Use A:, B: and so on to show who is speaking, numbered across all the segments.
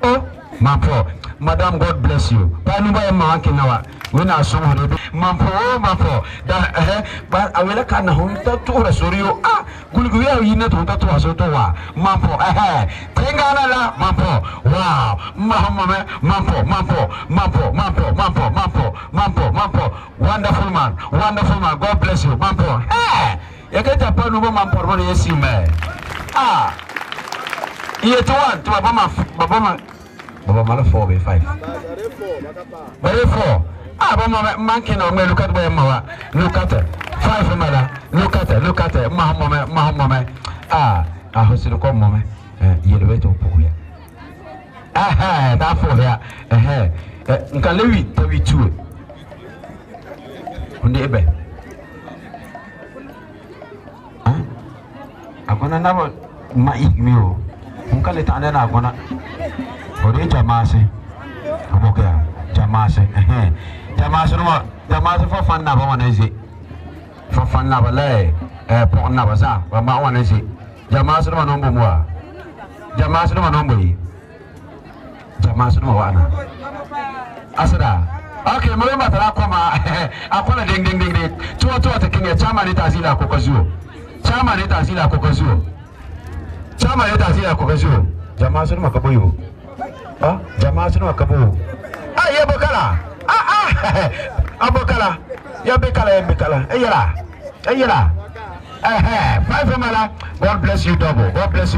A: Oh, Mampo, Madam, God bless you. Panuba Mankinawa, when I saw her, Mampo, that but I will can home to Sorio. Ah, Gulguya, you not want to Asotoa. Mampo, Tengana, Mampo, wow, Mampo, wonderful man, God bless you, Mampo. Hey, you get a Panuba Mampo, what you see, man. Ah, you to one to Baba. Baba mala 4 by 5. By 4. Ah, Baba monkey no me look at boy mawa. Look at it. 5 mala. Look at it. Mama. Ah, I hosi no come mama. Ye the way to pull here. Ah, that for here. Nka lewi tawi two. Unde ebe. Ah? Agona na ma igmio. Nka le tande na agona. Ode jamase aboka jamase jamase for fun na ba wanezi for fun na ba le po na ba sa ba ma wanezi jamase no nombo mwa jamase no nombo yi jamase no wana asada okay mo ba tara koma akola ding to ta kinya chama ni tazila kokozuo chama ni tazila kokozuo jamase no makaboyo. Ah, jamaa sino akabu. Ah, ya bokala. Abokala. Ya bekala. Eyala. 5 mala. God bless you double. God bless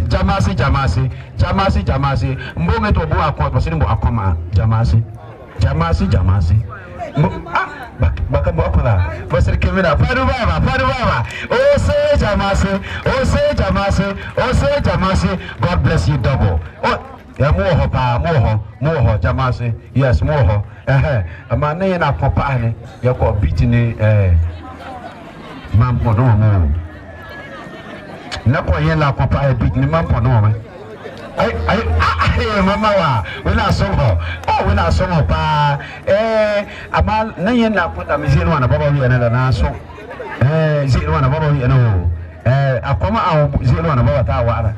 A: Jamasi. Mbonge to bo akwa basini mbo akoma. Jamasi. Baka bo akwa. Basiri kemina. Fadu baba. Oh say Jamasi. God bless you double. Oh, ya moho jamase. Yes, moho. Ama na na papa ne ya ko beat ni mampo no mo. Na ko yen la papa beat ni mampo no mo. Ai mama wa we na so ho. Oh, we na so ho pa. Ama na yen la pota mi zero na baba wi na na so. Zero na baba wi no. Akoma a zero na baba ta wa na.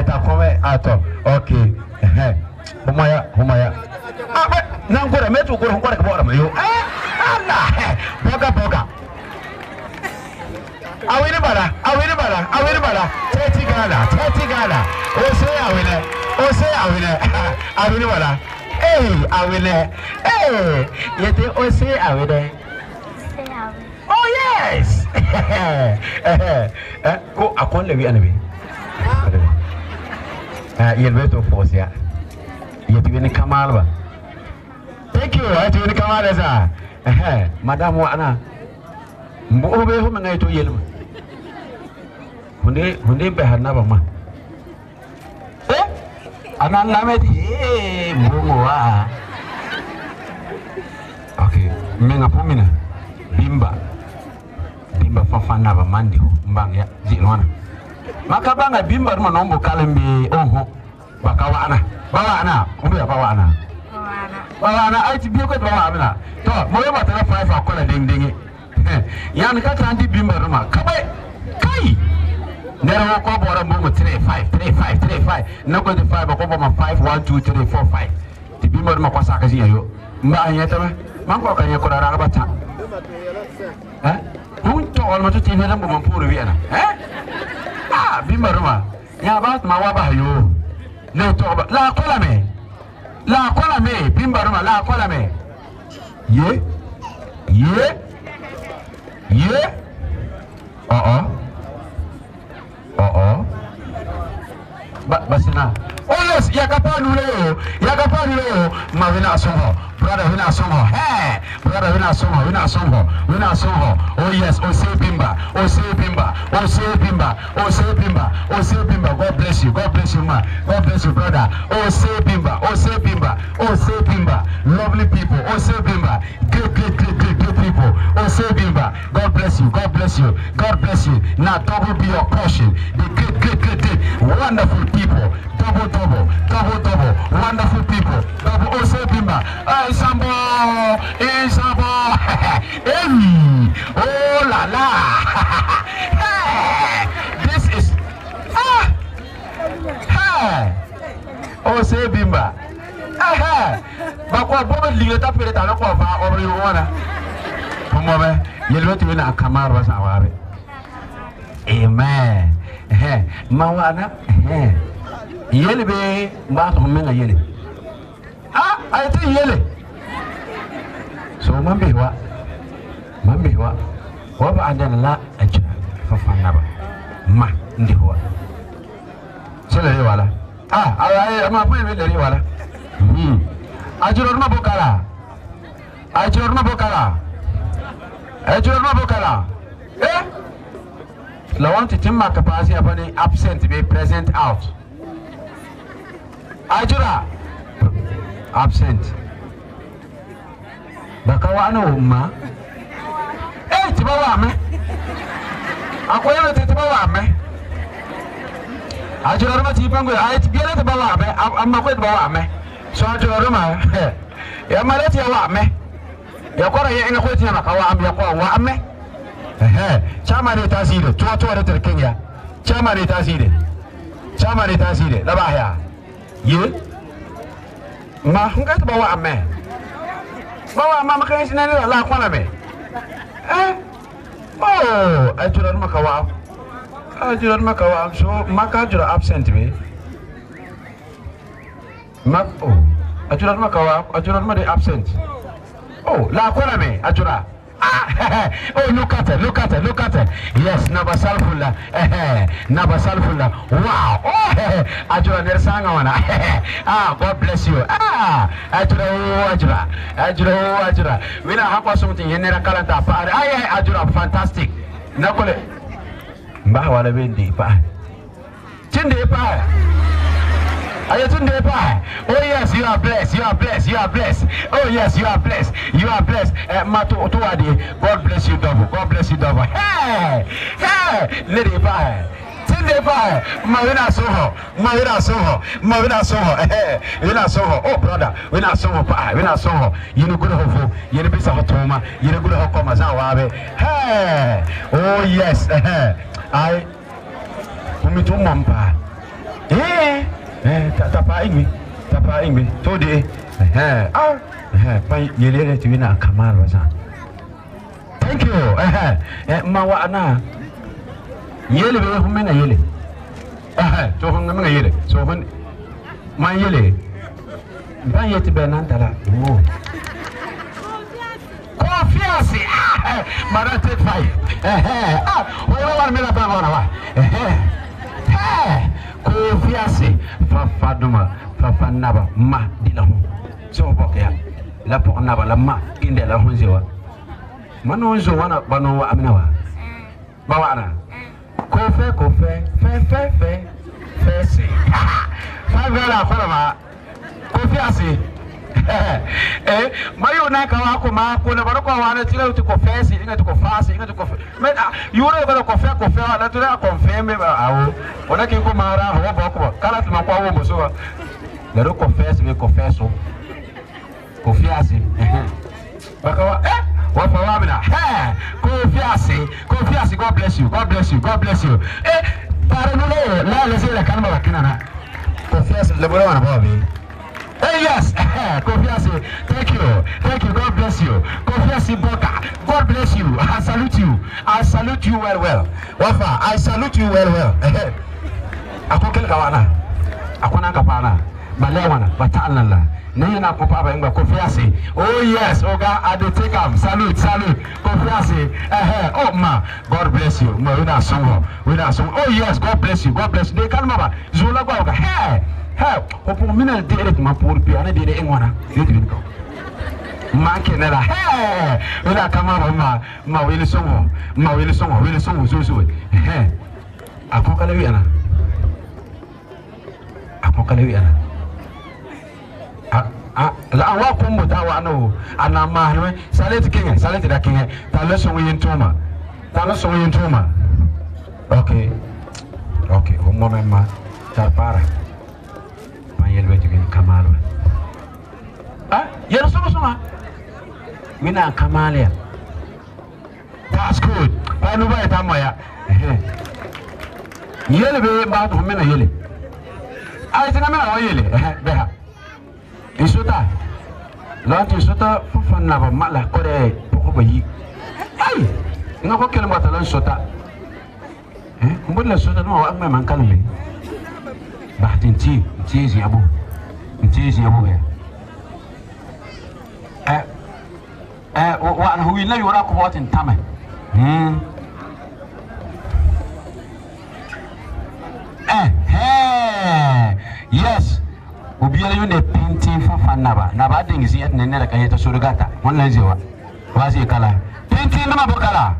A: Ta kome ato. Okay. Humaya. Na ngora metu ko ngora ko bora mayo. Allah. Boga. Awini bala. 30 Ghana. O say awine. Awini bala. Awine. Yete o say awine. Oh yes. Ko akon lewi anabi. Yelbeto force ya. Yeti wini kamalba. Thank you. Yeti wini kamala za. Madam wa ana. Mbo be ho menga to yelma. Hunde be hanaba ma. Ana lameti mbongo wa. Okay, menga pomina. Bimba fafana ba mandi mbang ya jinwana. Maka banga bimba ruma nombo kalembe oho bakawana bawana kumbe bawana aiti biyo ko bawana to moyo batara 5 akola ding yan ka tanti bimba ruma kai nero ko bora mbongo 35 na ko de 5 ko ba 5 1 2 3 4 5 ti bimba ruma ko saka ziyo mba anyeta ba manko kanya ko dara bata Punto almatu tini lambu mampuru wiana. Bimba ruma. Ya bat mawaba yo. Le toba. La kola me. Bimba ruma la kola me. Ye. Basina. Oh yes, yakapanu leo. Mavina songo. Brother wina songo. Hey, brother wina songo. Oh yes, oh say bimba. God bless you, ma. God bless you, brother. Oh say bimba. Lovely people. Oh say bimba. Great people. Oh say bimba. God bless you. Now double be your portion. The great, wonderful people. Double. Wonderful people. Double. Oh say bimba. Isambo. Oh la la. This is Oh, say Bimba. Aha! Bakwa bobe ligeta pere ta ko va obri wona. Pomobe, yelwe tu na kamar wa sawabe. Amen. Mawana. Yele be ba to menga yele. Ah, I think yele. So mambe wa. Wa ba andana la ajira fafana ba. Ma ndi wa. Sele wala. Ah, ay ma pu me le wala. Ajurorma bokala. Eh? La want to timma capacity upon absent be present out. Ajura absent. Bakawa no ma. Eh, tibawa me. Akoya te tibawa me. Ajurorma tipango ay tibiela tibawa me. Amma ko tibawa me. So ajurorma ya maleti ya wa me. Ya kora ya ina ko tiana kawa am ya ko wa me. Chama ne tasiri tuwa da Kenya. Chama ne tasiri la ba ya ye ma hunga ta ba wa me ba wa ma kan shi ne la kwana me oh ajura makawa so maka ajura absent me mak oh ajura makawa de absent oh la kwana me ajura. Oh, look at it. Yes, Nabasalfula. Wow. Oh, Ajura Nersanga wana. God bless you. Ajura. We now have something in Nera Kalanta. Ajura, fantastic. Nakole. Mbawala bendi pa. Chinde pa. Oh yes, you are blessed. Oh yes, you are blessed. Mato Otuadi, God bless you double. Hey, lady pie. Tinde pie. Mawina soho. Oh brother, we not soho pie. You know good hofu. You know bisa hotoma. You know good hokoma zawabe. Hey. Oh yes. I. Umitu mampa. Tapa ingwi today pa yele tu na kamal wazan. Thank you mawa ana yele be humena yele to humena yele so hun ma yele ba yeti be nan dala oh confiance marate fai wala mela ba wa confiance fafaduma fafanaba ma dilahu so bokya la poknaba la ma inde la honzewa manonzo wana bano wa aminawa bawana kofe fe favela fara confiance mayo na kawa ko ma ko na baroko wana tira to confess inga to confess me yuro ba confess wala to na confirm awo ona kin ko mara ho ba ko kala to ma kwa wo boso la do confess bakawa wa fa wa bina confiance God bless you para no la la kalma bakina confiance le bora wana ba bi. Yes, confiance. Thank you. God bless you. Confiance Boka. God bless you. I salute you well. Wafa, I salute you well. Akokel kawana. Akona kapana. Balewana. Batalala. Nina papa ingba confiance. Oh yes, Oga Adetekam. Salute. Confiance. Oh ma. God bless you. Ma wina songo. Oh yes, God bless you. De kalma ba. Zola ba Oga. Opo mina direct ma pour pi ana dire engwana direct ko manke nela ila kama ma wele songo so akokale wi ana la awa ko mo dawa no ana ma he salete da kinga ta le so yin tuma okay o mo memma ta para yelwe tu kamalu yelo soma wina kamalia. That's good. Pa no ba ta moya yele be ba to mena yele ai tinga me oyele beha isuta lanti sota fofana ba mala kore poko bayi ai ngako kele mata lan sota mbola sota no wa ma mankale bahtin ti abu ya wa an huwi la yura ko botin tame yes ubiyala yone painting fafana ba na ba dingisi at nene ka yeta surugata wannan zewa wasi kala painting na bokala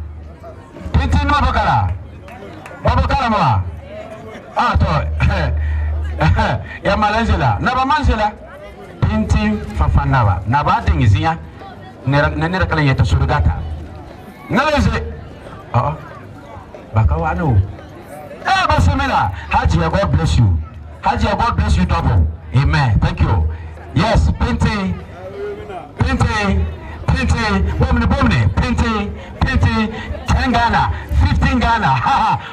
A: babokala ma to ya malanzela na ba manzela painting fafana ba na ba dingisi ya nene ka yeta surugata naleze baka wano basemela Hajiya, God bless you. Hajiya, God bless you double. Amen. Thank you. Yes, painting, bomni, painting, 10 Ghana, 15 Ghana.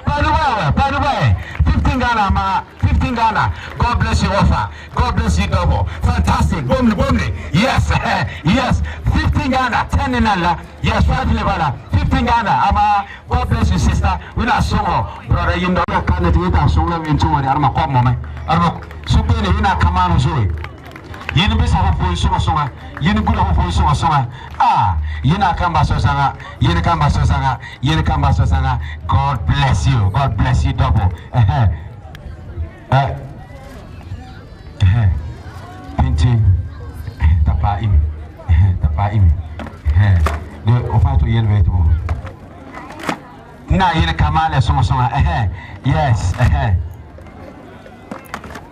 A: Padubai, 15 Ghana, 15 Ghana. God bless you, offer. God bless you double. Fantastic. Bomni. Yes, 15 Ghana, 10 in Allah. Yes, 5 Lebanon. 15 Ghana. Ama, God bless you, sister. We not so, brother. You know, I can't get a song of intuition. I'm a common. I'm super. You not come on, Zoe. You know, Miss Hopeful Soma. You know, good Hopeful Soma. You know, Kambasosanga. You know, Kambasosanga. God bless you. God bless you double. Painting. Tapaim. The Ofato Yelveto. Na yene kamale Soma. Yes.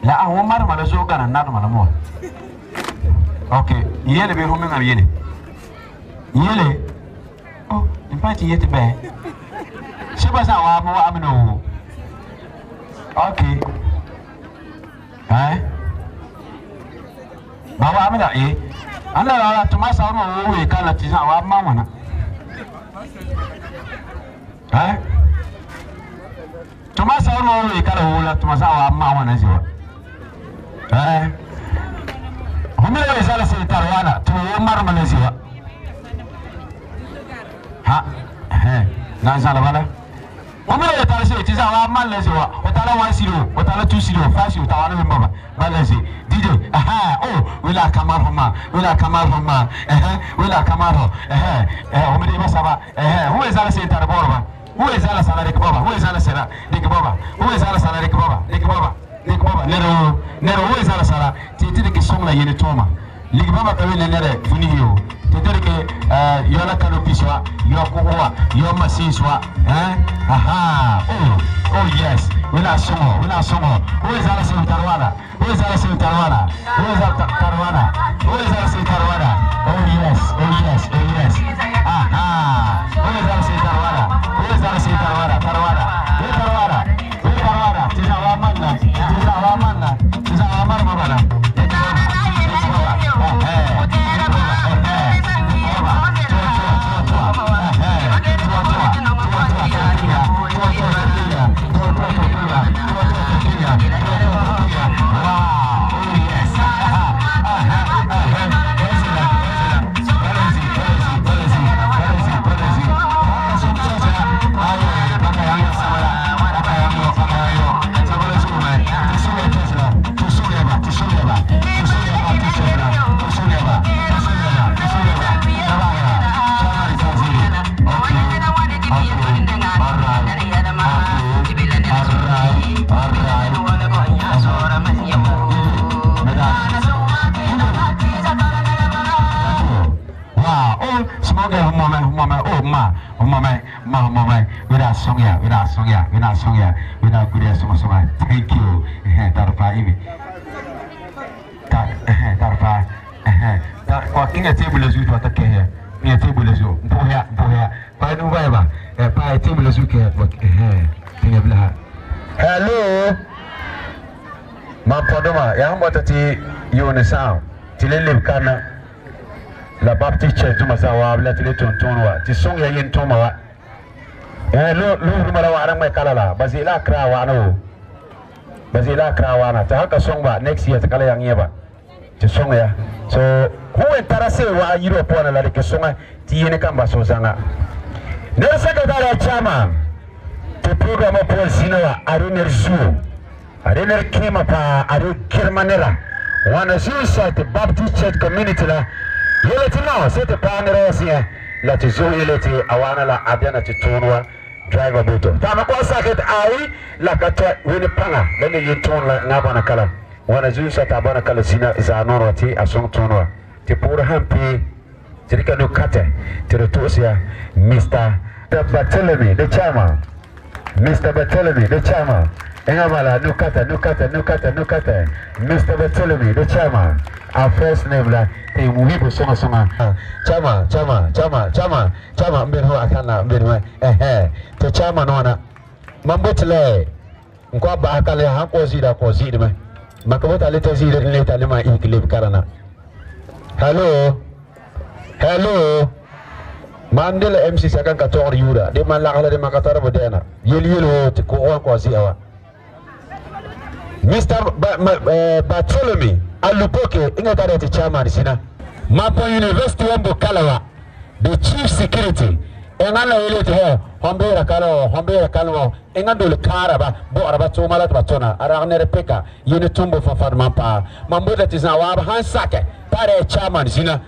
A: La awomar malazo kana nado malamo. Okay, yele be homenga yele. Oh, impati yete be. Sheba sa wa mo amino. Okay. Baba amina anda la tumasa ono we kala tiza wa mama. Tumasa ono we kala wala tumasa wa mama na ziwa. Humila wezala silitarwana tuumar maleziwa. Nanzala bala. Humila wetala silitiza wa maleziwa. Wetala 1 silo, wetala 2 silo, 5 silo tawana mbaba. Balezi. DJ. Wila kamar homa. Wila kamar ho. Humila ibasaba. Wezala silitarwana. Wezala salari kibaba. Wezala sala dikibaba. Wezala salari kibaba. Dikibaba. Nero wezala sala titiri ke songla yene toma ligibaba kawele nere funiyo titiri ke yola kanopiswa yokuwa yomasiswa oh yes wala songo wezala sintarwana oh yes wezala sintarwana Thank you. Tarfa imi. Tarfa. Inga table zu to take here. Inga table zu. Boya. Pa du ba. Pa table zu ke. Inga bla. Hello. Ma podoma ya mbota ti yone sound. Tilele kana la Baptist Church masawa bla tile tontonwa. Ti song ya yin toma wa. Lo mara wa arang mai kalala. Bazila kra wa no. bazila krawana ta haka song ba next year ta kala yang yeba ti song ya so who entarase wa Europe wana la ke songa ti yene kamba so sanga ne secretary chama te program po sinawa arener zoo arener kema pa are kirmanera wana suicide the Baptist Church community la yele ti no se te panera sia la ti zo yele ti awana la adana ti tonwa driver boto tama kwa saket ai la kata wini panga lene yinton la ngabana kala wana zuisa tabana kala sina zanoro ti asong tonwa ti pura hampi tirika no kate tirotosia Mr. Bartholomew the chairman Mr. Bartholomew the chairman engamala nukata Mr. Bartholomew the chairman our first name la te muhibu songa chama mbeno akana mbeno te chama nona mambotile nkwa ba akale ha ko zida me makabota leta zida leta lema iklib karana hello mandela MC sakan ka tor yura de man la de makatara bodena yel te ko ziawa Mr. Bartholomew Alupoke ingata de chairman sina Mapo University wambo kalawa the chief security engana elete he hombera kalawa engando le karaba bo araba to mala batona aragne peka yene tumbo fa farmampa mamboda tizna wa hansake pare chairman sina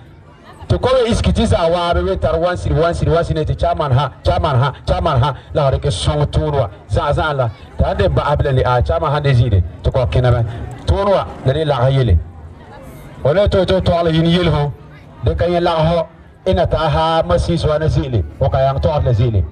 A: to ko iskitiza wa be tar one city te chairman ha la reke song tourwa za la tande ba ablali a chairman ha deside to ko kenaba tourwa dali la hayele wala to ala yin yelho de kay la ho ina ta ha masis wa nazili o kayang to ala zili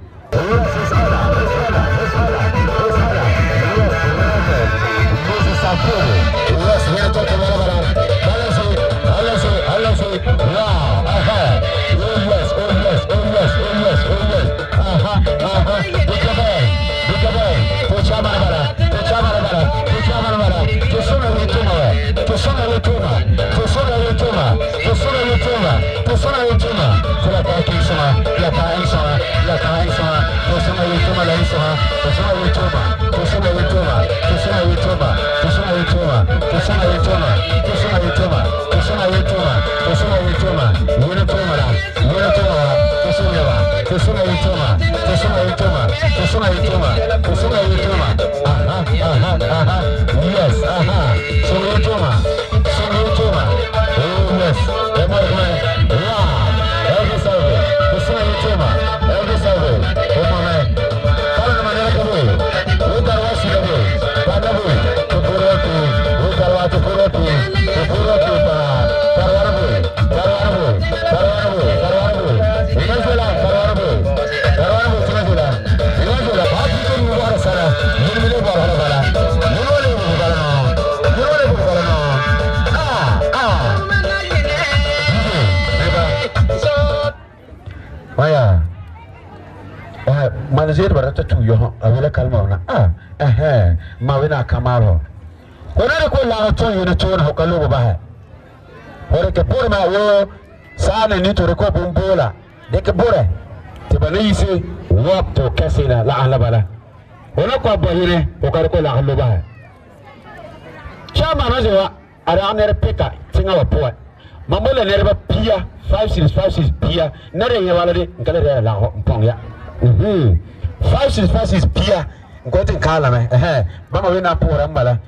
A: manazir barata tu yo awela kalma na mawina kamaro hore ko la to yune to na hokalo ba ha hore ke por ma wo sana ni to ko bumbola de ke bore te banisi wap to kasina la ala bala hore ko ba yire ko la halo ba chama nazo ara aner peka tinga wa po mamola nerba pia 5 pia nare ye wala de ngale la mpong ya 5 pia ngotin kala me mama wina pora mbala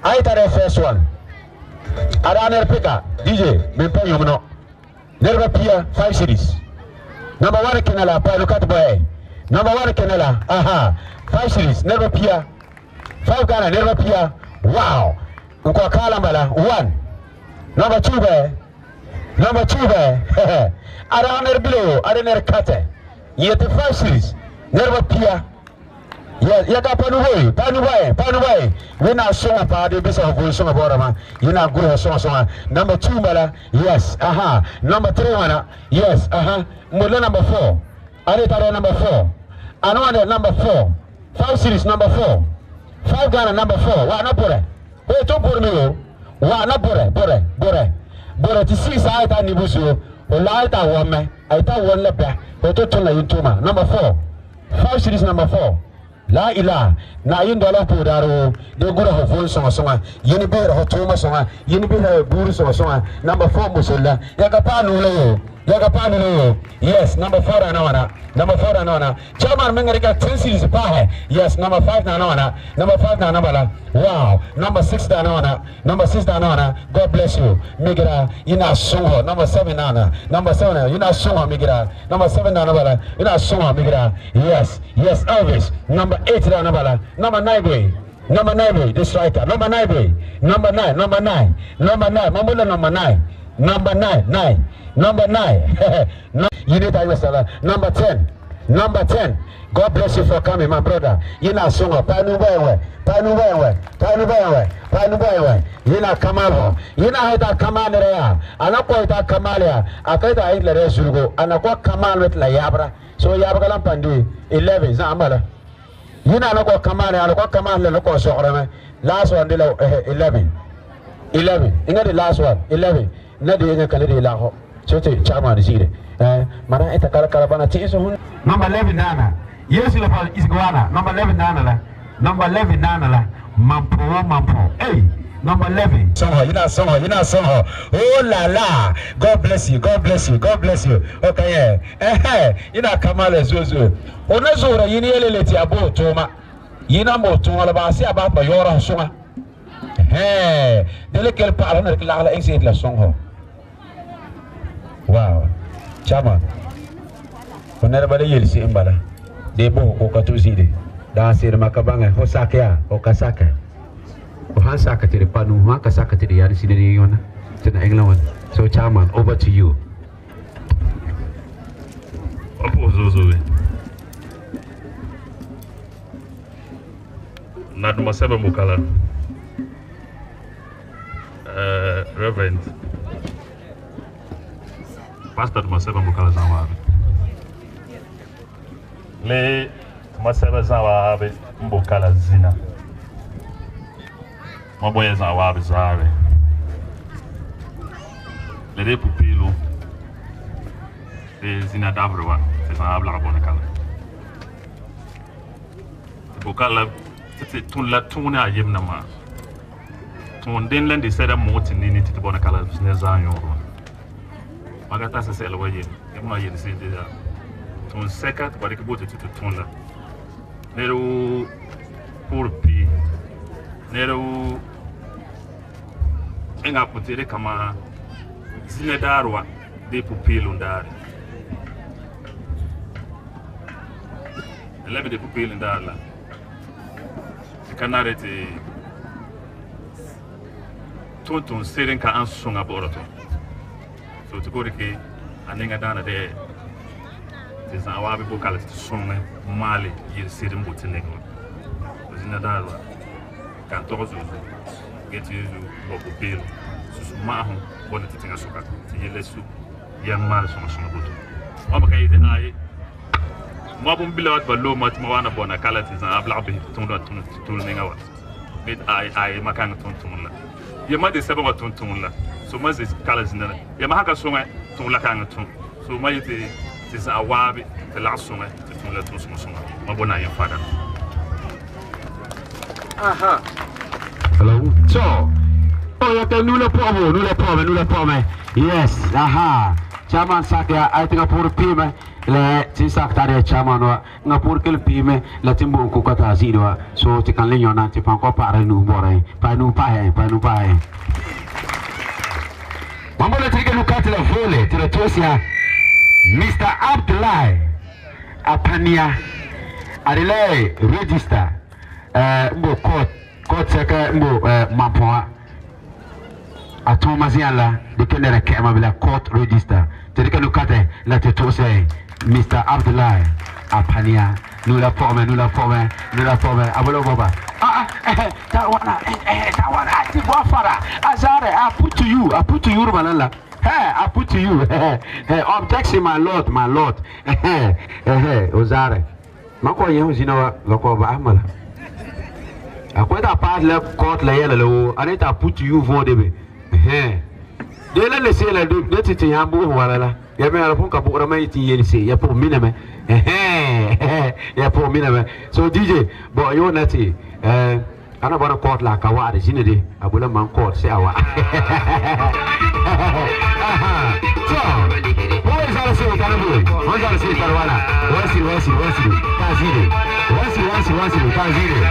A: ai tare first one ara ner pika DJ me pa yumno nerba pia 5 series number 1 kenala pa lokat boy number 1 kenala 5 series nerba pia 5 gana nerba pia wow uko kala mbala 1 number 2 be ara ner bilo ara ner kate yete 5 series nerba pia ya ka panu boy wina songa pa de bisa ho songa bora ma yina guru songa number 2 mala yes number 3 wana yes mulo number 4 are tare number 4 anone number 4 5 series number 4 5 gana number 4 wa na bore o to bore mi o wa na bore ti 6 aita ni busu o la aita wo me aita wo le pe o to la yintuma number 4 5 series number 4 la ila na yin dola podaro de gura ho fon songa yini be ho tuma songa yini be buru songa number 4 musulla ya ka panu le yes number 4 anawana chairman mengarika 10 series pa hai yes number 5 na anawana number 5 na anabala wow number 6 na anawana god bless you migira ina songo number 7 na number 7 ina songo migira number 7 na anabala ina songo migira yes Elvis number 8 na anabala number 9 boy the striker number 9 boy number 9 mamula number 9 number 9 you need to understand number 10 God bless you for coming, my brother. You know, songa panu bawe. You know, kamalo. You know, ita kamalera. Anako ita kamalia. Akaita ita resugo. Anako kamal with la yabra. So yabra lam pandi 11 zambala. You know, anako kamalia. Anako kamal anako sohrame. Last one dilo 11. Inga the last one 11. Nadi inga kalidi laho. Chote chama nisire. Mara ita kala tiso hun. Number 11 nana. Yes, you have Isguana. Number 11 nana. Number 11 nana. Mampo. Hey, number 11. Somehow. Oh la. God bless you. Okay, yeah. You know Kamala Zuzu. Onazura yini eleleti abo toma. Yina mo toma la basi about Bayora Suma. Hey, delicate partner la exit la song. Wow. Chama. Whenever you see Imbala, they both go to see Dance in Makabanga, Hosaka, Okasaka. Ohansaka to the Panu, Makasaka to the Yanisiniona, to the England. So, Chairman, over to you.
B: Naduma Seba Mukala, Reverend Pastor Maseba Mukala Zawabe. Le Maseba Zawabe Mukala Zina. Maboya Zawabe Zawe. Le de Pupilo. Le Zina Davroa. C'est un habla Bonacala. Bukala, c'est tout la tourne à Yemnama. Ton Denland is said a motin in it to Bonacala, Nezan. Magata se sel waye ema yele se deja ton sekat ba de bote to ton la nero pour pi nero enga potere kama zine darwa de pupilo ndare lebe de pupilo ndala kanare te ton seren ka an songa boroto. So to go to the Aninga Dana there, there's an Awabi Bokal song, Mali, you see them put in England. There's in a dollar. Can't get you Bobo Bill, Susmahu, one of the things I saw. Young man, some good. Okay, the eye. Mobum below, but low much more on a bonacalities and Ablabi to Ningawas. Made I Makan Tontumula. Your mother is 7 or Tontumula. So much is colors in the Yamaka song to Lakan. So my is a wabi, the last song to let us song. Mabona, your father. Aha.
A: Hello. So, oh, you can nula pome. Yes, aha. Chairman Sakia, I think I put a pime. Le Tisakare Chamano, Napurkel Pime, Latimbo Kukata Zidua, so to Kalina, Tipanco Paranu Bore, Panu Pai. I'm going to take a look at the volley to the Tosia. Mr. Abdullah Apania Adelaide register court second Mapoa Atomaziala, the Kendra Kamabila court register. Take a look at it, let it say Mr. Abdullah Apania Nula Forme, Aboloba. Azare, I put to you, Malala. Hey, I put to you. Objection, my lord. Ozare. Mako Yuzino, Lokoba Amala. I quite a part left court la yellow, and it I put to you for the de la le sela de titi ya bu wala la ya me ala ka bu rama ti yeli se ya pour miname ya pour miname so DJ bo yo nati ana bona court la ka wa de jine de abula man court se awa so wo za se ka na bu wo za se ka wala wasi kazire wasi kazire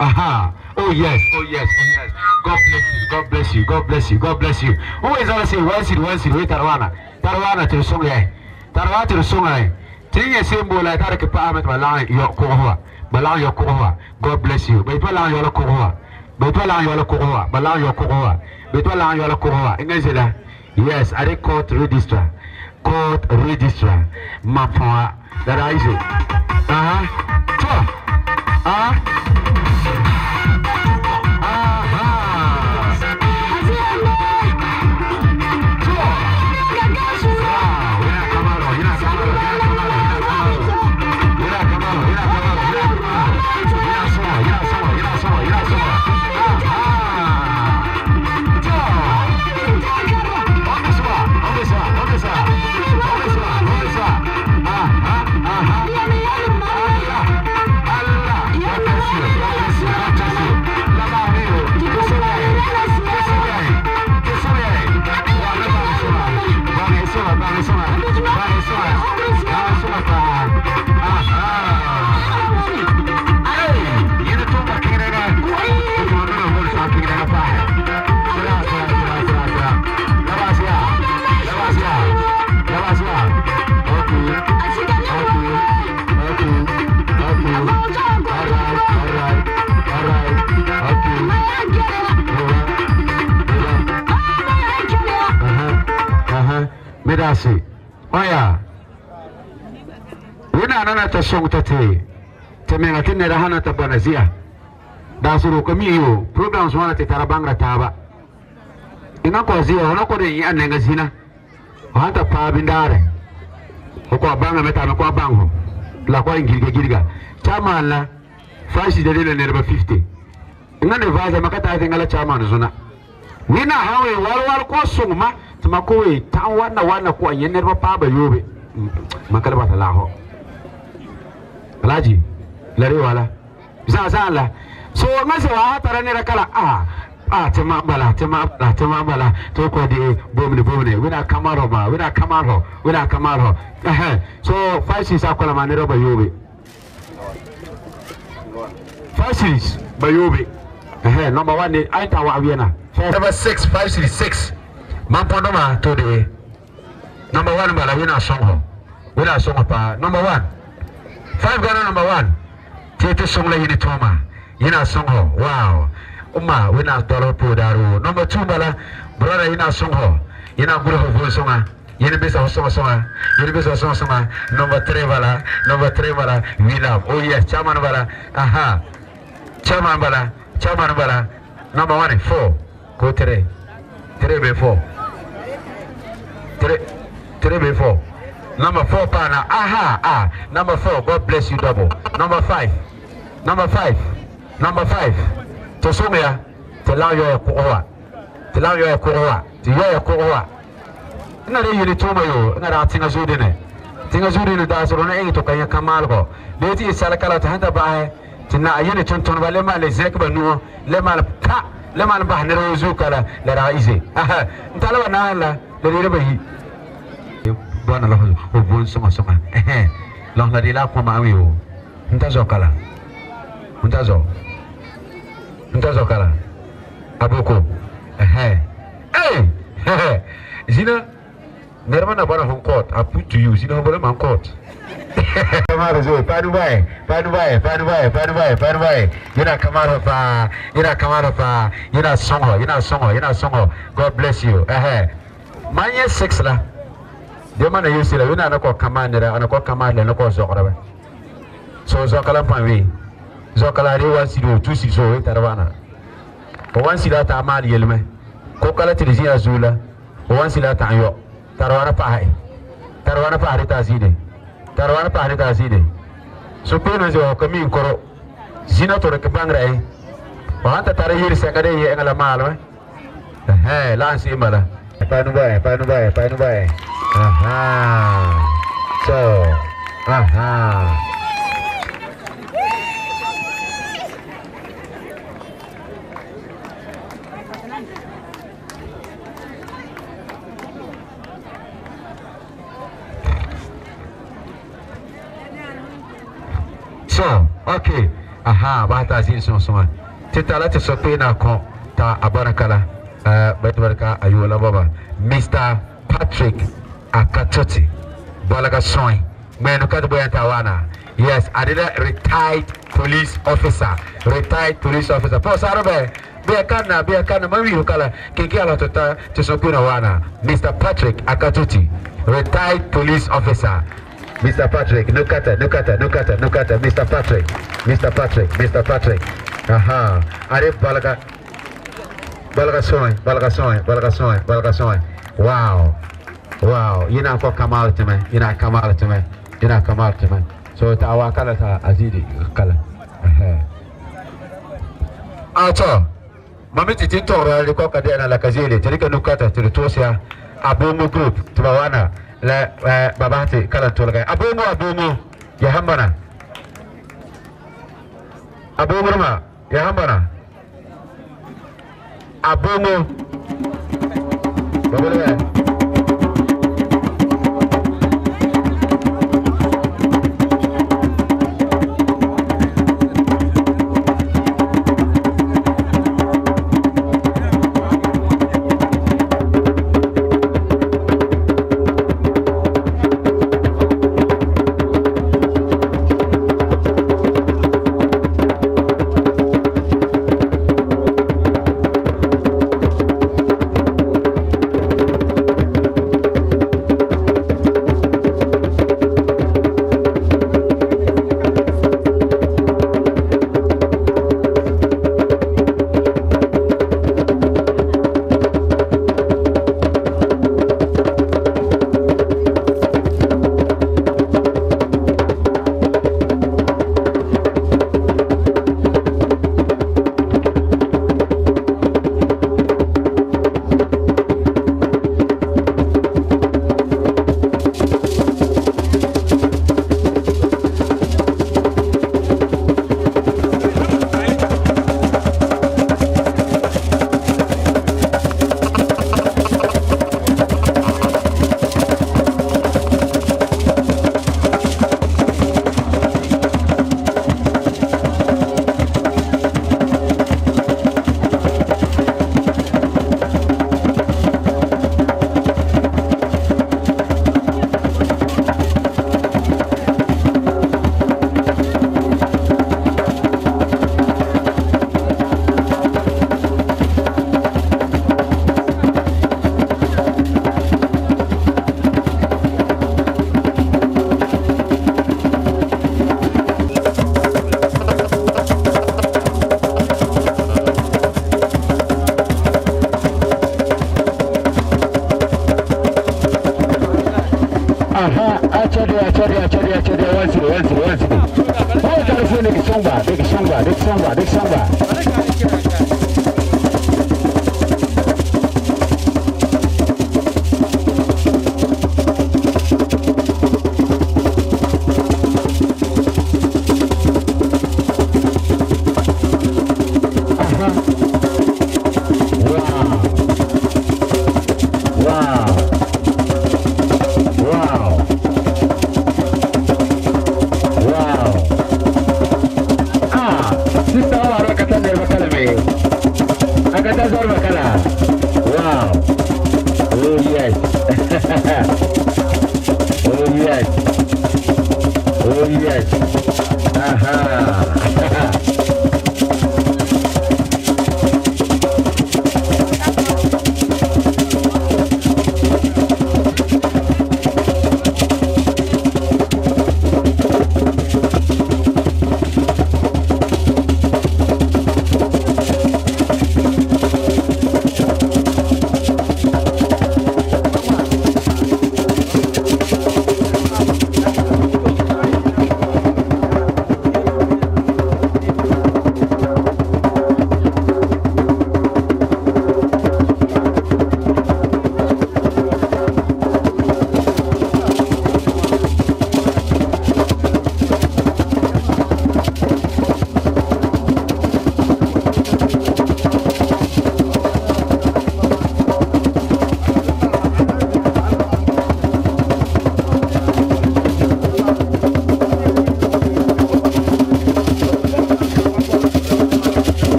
A: Aha. Oh yes. God bless you. Who is all saying wasi we Tarwana to songa. Tarwana to songa. Tinga symbol la tarike pa amet balang yo ko balang yo ko. God bless you. Be balang yo ko. Balang yo ko. Ingezela. Yes, I dey court registrar. Mapwa. That is it. Medasi. Oya. Wina nana ta song tate. Temenga tinne da hana ta banazia. Da suru kamiyo programs wana te tarabanga taba. Ina ko zia ona ko de yanenga zina. Hanta pa bindare. Ko banga meta na ko bango. La ko ingirga. Chama la fashi de le nerba 50. Ngane vaza makata ngala chama zuna. Nina hawe walwal ko sungma tumakowe ta wana ko yener ba ba yobe makala ba talaho alaji lare wala za la so ngase wa hatara ne rakala tema bala to ko de bomne wina kamaro so fashi sa kola manero ba yobe fashi ba yobe number 1 ni aita wa aviana number 6 566 Mampondoma to the number 1 bala wina songho pa number 1 5 Ghana number 1 tete songla yini toma yina songho wow umma wina dolo po daru number 2 bala brother yina songho yina guru ho songa yini bisa songa number 3 bala wina oh yes chairman bala chairman bala number 1 4 go 3 be 4 3 be 4 number 4 pana number 4 God bless you double number 5 to somea to lao yo ko ina re yini toma yo ina ra tinga zudi ne da so na to kanya kamal ko de ti sala kala ta handa ba tinna ayene ton wale ma le zek ba nu le mal ka le mal ba ne rozu kala la raize ntala wana la le re ba yi bwana la ho bon sama la la de la kwa ma wi o ntazo kala aboko zina nerma na bana hon court I put to you zina bana man court kamara zo padubai yana kamara fa yana songo God bless you manye 6 la de mana yusi la yana ko kamandira ana ko kamadle na ko zokra ba so zokala panwi zokala re wa sido tusi so tarwana o wan sila ta amal yelme ko kala tilizia zula o wan sila ta yo tarwana pa hai tarwana pa harita aside so peno zo kami koro zina to ke bangra wanta tare yiri sangade ye ngala malo lansi mala panu bai so okay bahata azin semua titala te sopena ko ta abarakala baraka ayola baba Mr. Patrick Akatoti balaga soin menu kad boya tawana yes adida retired police officer po sarobe be kana mami ukala kiki ala tota te sopena wana Mr. Patrick Akatoti retired police officer Mr. Patrick, nukata, Mr. Patrick. Arif balaga soin. Wow. Ina ko kamal tume. So ta awakala ta azidi kala. Acho. Mami titin to ra ko kadena la kazili, tilika nukata tulitosia Abomo group tubawana. La babati kala tolga abomo ya hambana abomo ma ya hambana abomo babale Sister, I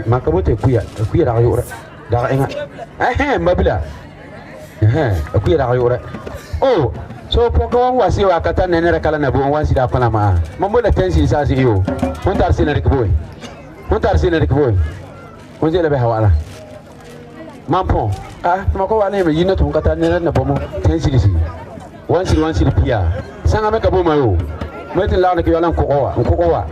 A: Makabote kuya da yura da enga mabila kuya da yura oh so poko wasi wa kata nene kala na bo wansi da pana ma mamola tensi sa si yo on tar sina rek boy on jele be hawala mampo mako wa ne me yina to kata nene na bomo tensi si wansi pia sanga me ka bo ma yo meti la ne ke yala nkowa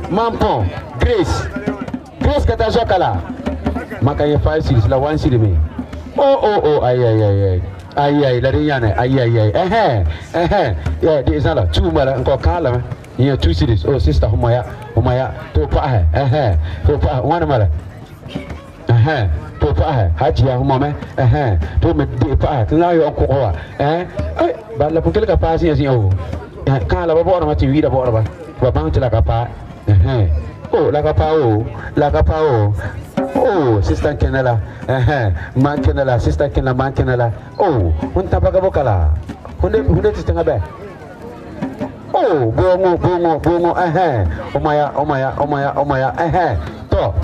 A: Mampo, Grace kata sokala. Makanya 5-6 la 1 sili me. Oh, ay, la riana, ay. Ya, di sana, 2 mala, engkau kala. Iya 2 series. Oh, sister, humaya, tu pa tu pa, wana mala. Tu pa haji ya humame. Tu me di pa, tena yo engkau kawa. Bala pun ka pa si oh. Kala ba bo na mati vida bo ba. Ba bang tela ka pa. Oh, la capa oh, sister Kenela, man Kenela, sister Kenela, man Kenela. Oh, un tabaga bocala. Hunde titanga be. Oh, bongo, omaya, to.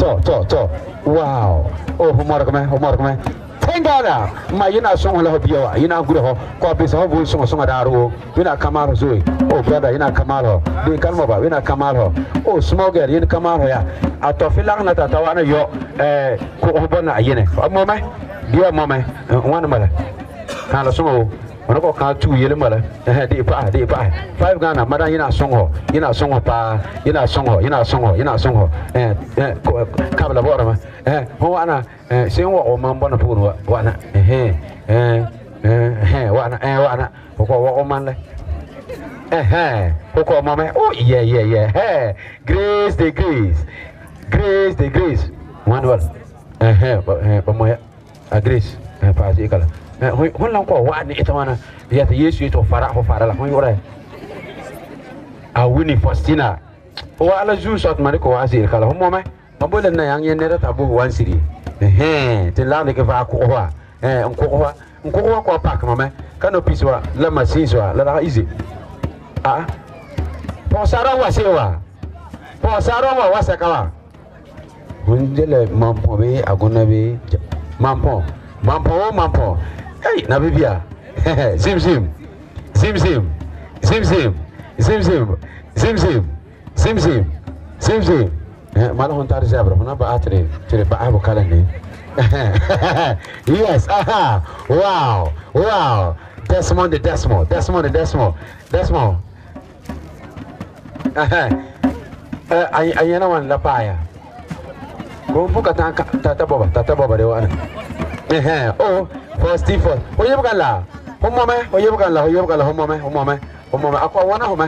A: Wow. Oh, homarkame. Tengara, ma yina song la biwa, yina guro ko be so bu song daru, yina kamaro zui. Oh brother, yina kamaro. Be kalmo ba, yina kamaro. Oh smoker, yina kamaro ya. Ato filang na tatawana yo ko hobona yene. Amome, dia mome, wana mala. Kala songo, ono ko ka tu yele mala. Di pa. 5 Ghana, mada yina songo pa, yina songo. Kabla bora ma. Ho ana sen wo man bona puru wana wana ko wo man le ko mama oh yeah grace the grace one word ba moya grace pa si kala hon lan ko wani ita wana ya ta yesu to fara la hon yore a wini Faustina o ala ju shot mari ko asir kala hon mama mabole na yang yenera tabu wan siri te la ne ke va ko wa nko ko pak mama kano piswa la masiswa la izi posara wa wasakawa hunjele mampo be agona be mampo hey na bibia zim Malo hon tar zebra, hon ba atre, tire ba abo kala ni. Yes, aha. Wow. Wow. Desmond. Ayana wan la paya. Go buka tata boba de wana. Oh, for Steve. Oye bukala. Homo me. Akwa wana home.